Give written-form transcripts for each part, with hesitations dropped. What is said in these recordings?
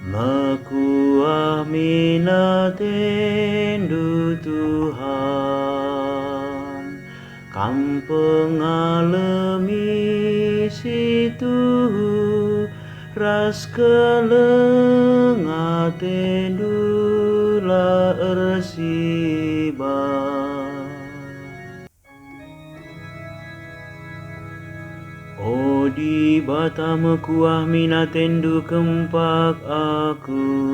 Makuah minatendu Tuhan, kam pengalami situ ras kelengatendu la ersiba. O di bata mekuah minatendu kempak aku,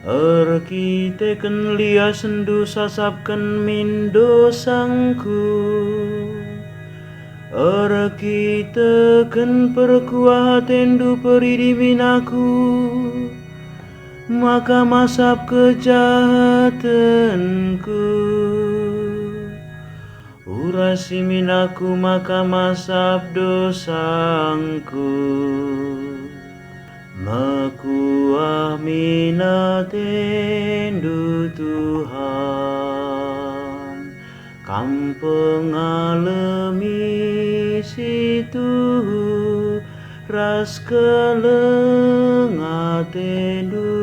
erkiteken lia sendu sasapken min dosangku, erkiteken perkuah tendu peridimin aku, maka masap kejahatanku. Urasimin aku maka masap dosangku. Makuah minatendu Tuhan, kam pengalami situ ras kelengatendu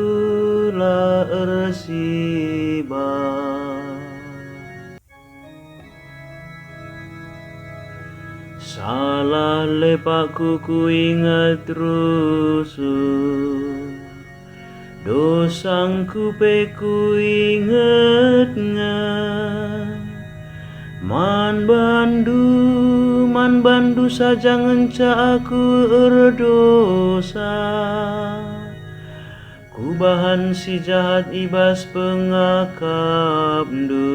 la ersiba. Salah lepakku ku ingat rusuh, dosangku pe ku ingatnya. Man bandu saja ngenca aku erdosa, ku bahan si jahat ibas pengakapdu.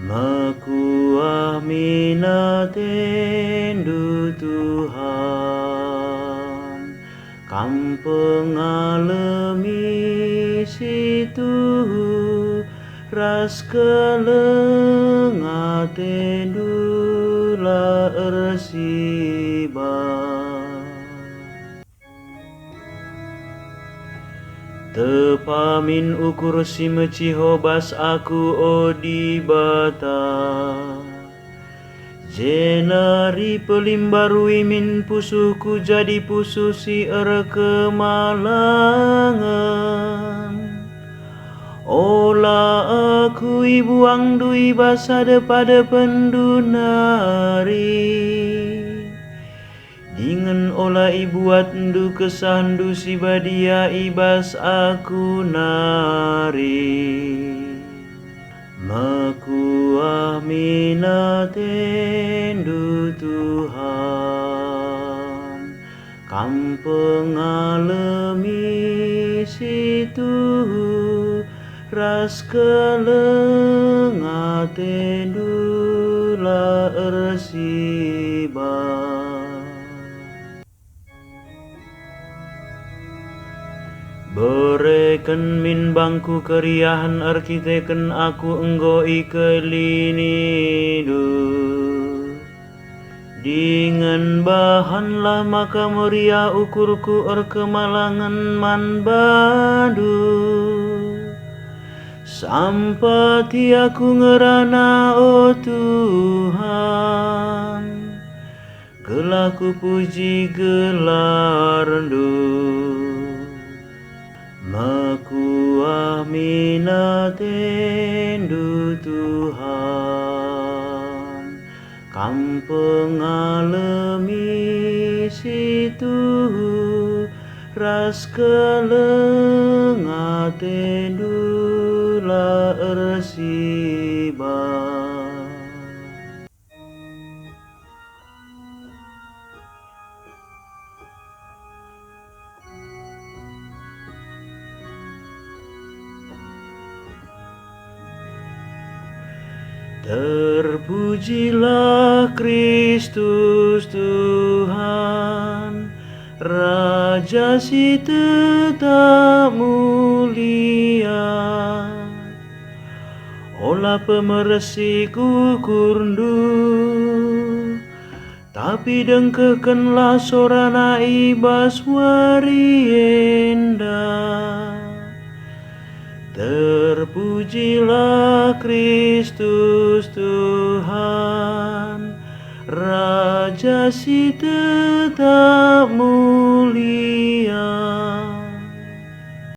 Makuah minatendu Tuhan, kam pengalami situ ras kelengatendu la ersiba. Tepamin ukur si mecihobas aku odi bata, jenari pelimbarui min pusuhku jadi pusuh si kemalangan. Ola aku ibuang dui basade pada pendunari, dengan olah ibuat ndu kesandu si badia ibas aku nari. Makuah minatendu Tuhan, kam pengalami situ ras kelengatendu la ersiba. Bereken min bangku keriahan arkiteken aku enggoi kelinidu, dengan bahanlah maka meriah ukurku erkemalangan man badu. Sampati aku ngerana o Tuhan, gelaku puji gelarndu. Makuah minatendu Tuhan, kam pengalami situ ras kelengatendu la ersiba. Terpujilah Kristus Tuhan, Raja si tetap mulia. Olah pemersi kukurndu, tapi dengkekenlah sorana ibas warienda. Terpujilah Kristus Tuhan, Raja si tetap mulia.